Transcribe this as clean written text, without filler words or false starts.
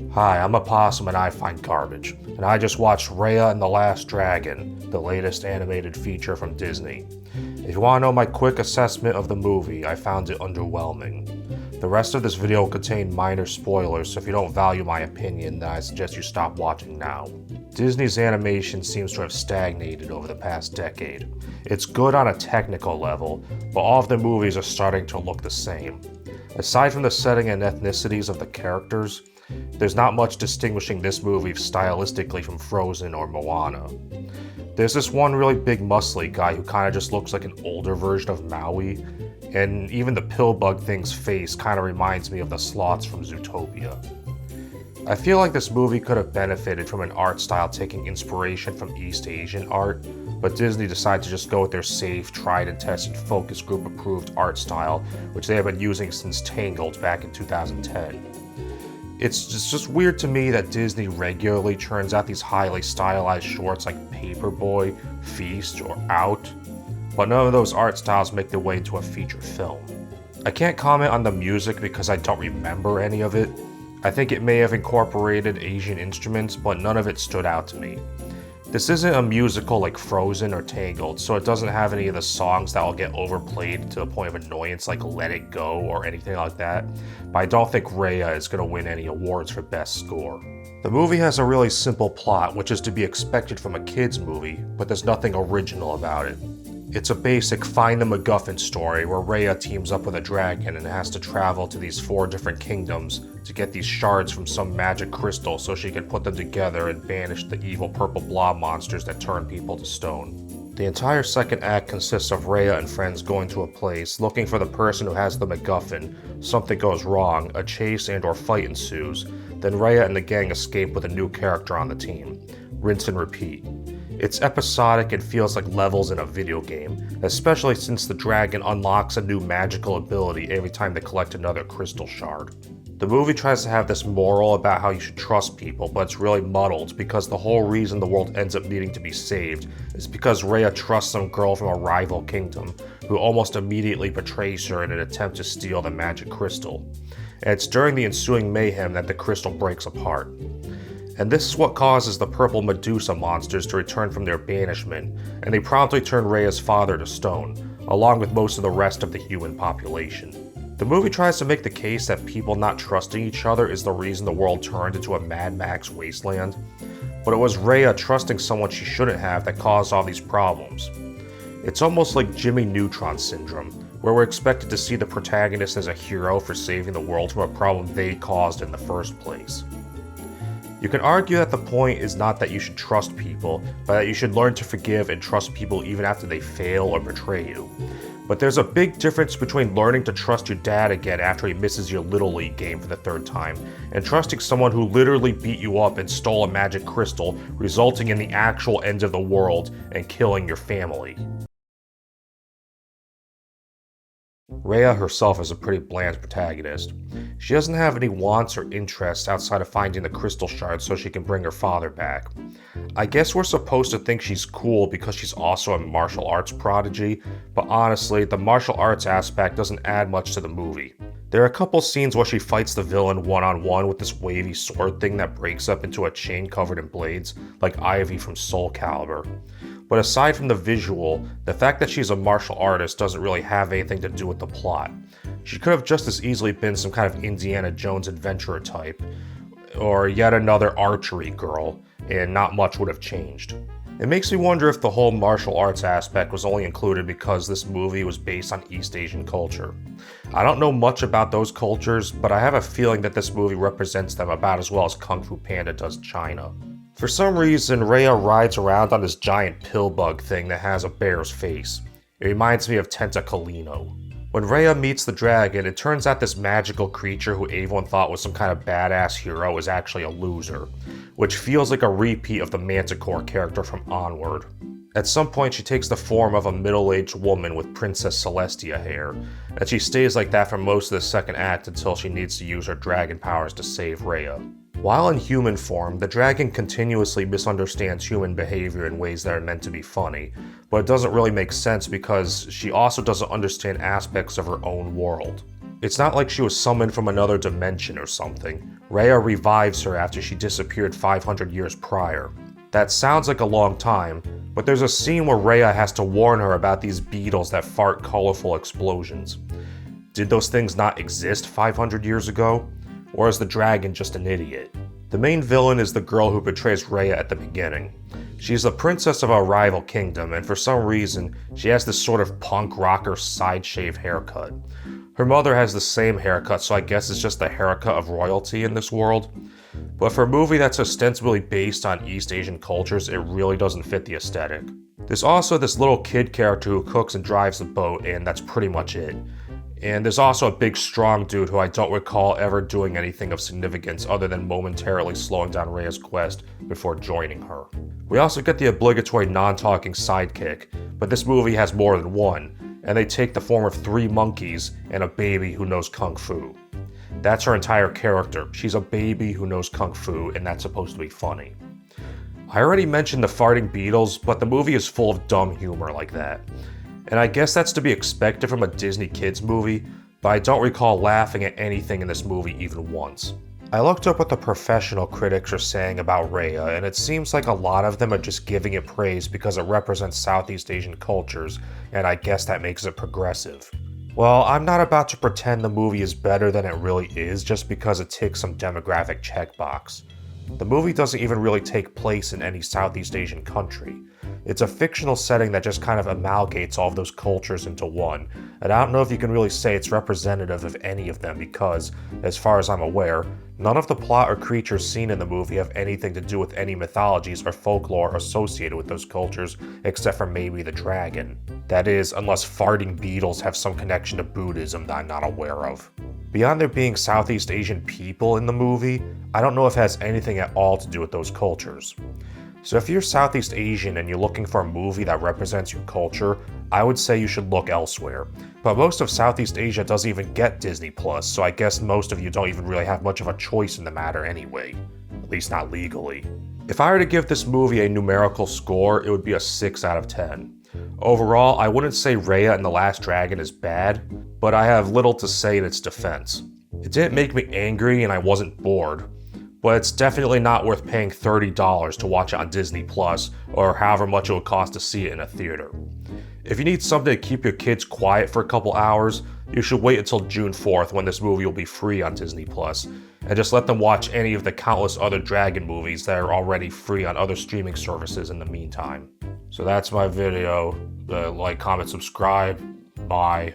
Hi, I'm a Possum and I find garbage, and I just watched Raya and the Last Dragon, the latest animated feature from Disney. If you want to know my quick assessment of the movie, I found it underwhelming. The rest of this video will contain minor spoilers, so if you don't value my opinion, then I suggest you stop watching now. Disney's animation seems to have stagnated over the past decade. It's good on a technical level, but all of the movies are starting to look the same. Aside from the setting and ethnicities of the characters, there's not much distinguishing this movie stylistically from Frozen or Moana. There's this one really big muscly guy who kinda just looks like an older version of Maui, and even the pillbug thing's face kinda reminds me of the sloths from Zootopia. I feel like this movie could have benefited from an art style taking inspiration from East Asian art, but Disney decided to just go with their safe, tried and tested focus group approved art style, which they have been using since Tangled back in 2010. It's just weird to me that Disney regularly churns out these highly stylized shorts like Paperboy, Feast, or Out, but none of those art styles make their way into a feature film. I can't comment on the music because I don't remember any of it. I think it may have incorporated Asian instruments, but none of it stood out to me. This isn't a musical like Frozen or Tangled, so it doesn't have any of the songs that will get overplayed to the point of annoyance like Let It Go or anything like that, but I don't think Raya is going to win any awards for Best Score. The movie has a really simple plot, which is to be expected from a kid's movie, but there's nothing original about it. It's a basic find the MacGuffin story where Raya teams up with a dragon and has to travel to these 4 different kingdoms to get these shards from some magic crystal so she can put them together and banish the evil purple blob monsters that turn people to stone. The entire second act consists of Raya and friends going to a place, looking for the person who has the MacGuffin, something goes wrong, a chase and or fight ensues, then Raya and the gang escape with a new character on the team. Rinse and repeat. It's episodic and feels like levels in a video game, especially since the dragon unlocks a new magical ability every time they collect another crystal shard. The movie tries to have this moral about how you should trust people, but it's really muddled because the whole reason the world ends up needing to be saved is because Raya trusts some girl from a rival kingdom who almost immediately betrays her in an attempt to steal the magic crystal. And it's during the ensuing mayhem that the crystal breaks apart. And this is what causes the purple Medusa monsters to return from their banishment, and they promptly turn Raya's father to stone, along with most of the rest of the human population. The movie tries to make the case that people not trusting each other is the reason the world turned into a Mad Max wasteland, but it was Raya trusting someone she shouldn't have that caused all these problems. It's almost like Jimmy Neutron syndrome, where we're expected to see the protagonist as a hero for saving the world from a problem they caused in the first place. You can argue that the point is not that you should trust people, but that you should learn to forgive and trust people even after they fail or betray you. But there's a big difference between learning to trust your dad again after he misses your Little League game for the 3rd time, and trusting someone who literally beat you up and stole a magic crystal, resulting in the actual end of the world and killing your family. Raya herself is a pretty bland protagonist. She doesn't have any wants or interests outside of finding the crystal shard so she can bring her father back. I guess we're supposed to think she's cool because she's also a martial arts prodigy, but honestly, the martial arts aspect doesn't add much to the movie. There are a couple scenes where she fights the villain one-on-one with this wavy sword thing that breaks up into a chain covered in blades, like Ivy from Soul Calibur. But aside from the visual, the fact that she's a martial artist doesn't really have anything to do with the plot. She could have just as easily been some kind of Indiana Jones adventurer type, or yet another archery girl, and not much would have changed. It makes me wonder if the whole martial arts aspect was only included because this movie was based on East Asian culture. I don't know much about those cultures, but I have a feeling that this movie represents them about as well as Kung Fu Panda does China. For some reason, Raya rides around on this giant pillbug thing that has a bear's face. It reminds me of Tentacolino. When Raya meets the dragon, it turns out this magical creature who everyone thought was some kind of badass hero is actually a loser, which feels like a repeat of the Manticore character from Onward. At some point, she takes the form of a middle-aged woman with Princess Celestia hair, and she stays like that for most of the second act until she needs to use her dragon powers to save Raya. While in human form, the dragon continuously misunderstands human behavior in ways that are meant to be funny, but it doesn't really make sense because she also doesn't understand aspects of her own world. It's not like she was summoned from another dimension or something. Raya revives her after she disappeared 500 years prior. That sounds like a long time, but there's a scene where Raya has to warn her about these beetles that fart colorful explosions. Did those things not exist 500 years ago? Or is the dragon just an idiot? The main villain is the girl who betrays Raya at the beginning. She's the princess of a rival kingdom, and for some reason, she has this sort of punk rocker side shave haircut. Her mother has the same haircut, so I guess it's just the haircut of royalty in this world. But for a movie that's ostensibly based on East Asian cultures, it really doesn't fit the aesthetic. There's also this little kid character who cooks and drives the boat, and that's pretty much it. And there's also a big strong dude who I don't recall ever doing anything of significance other than momentarily slowing down Raya's quest before joining her. We also get the obligatory non-talking sidekick, but this movie has more than one, and they take the form of 3 monkeys and a baby who knows kung fu. That's her entire character. She's a baby who knows kung fu, and that's supposed to be funny. I already mentioned the farting beetles, but the movie is full of dumb humor like that. And I guess that's to be expected from a Disney kids movie, but I don't recall laughing at anything in this movie even once. I looked up what the professional critics are saying about Raya, and it seems like a lot of them are just giving it praise because it represents Southeast Asian cultures, and I guess that makes it progressive. Well, I'm not about to pretend the movie is better than it really is just because it ticks some demographic checkbox. The movie doesn't even really take place in any Southeast Asian country. It's a fictional setting that just kind of amalgamates all of those cultures into one, and I don't know if you can really say it's representative of any of them because, as far as I'm aware, none of the plot or creatures seen in the movie have anything to do with any mythologies or folklore associated with those cultures, except for maybe the dragon. That is, unless farting beetles have some connection to Buddhism that I'm not aware of. Beyond there being Southeast Asian people in the movie, I don't know if it has anything at all to do with those cultures. So if you're Southeast Asian and you're looking for a movie that represents your culture, I would say you should look elsewhere. But most of Southeast Asia doesn't even get Disney+, so I guess most of you don't even really have much of a choice in the matter anyway. At least not legally. If I were to give this movie a numerical score, it would be a 6 out of 10. Overall, I wouldn't say Raya and the Last Dragon is bad, but I have little to say in its defense. It didn't make me angry and I wasn't bored. But it's definitely not worth paying $30 to watch it on Disney+, or however much it would cost to see it in a theater. If you need something to keep your kids quiet for a couple hours, you should wait until June 4th when this movie will be free on Disney+, and just let them watch any of the countless other Dragon movies that are already free on other streaming services in the meantime. So that's my video. Like, comment, subscribe. Bye.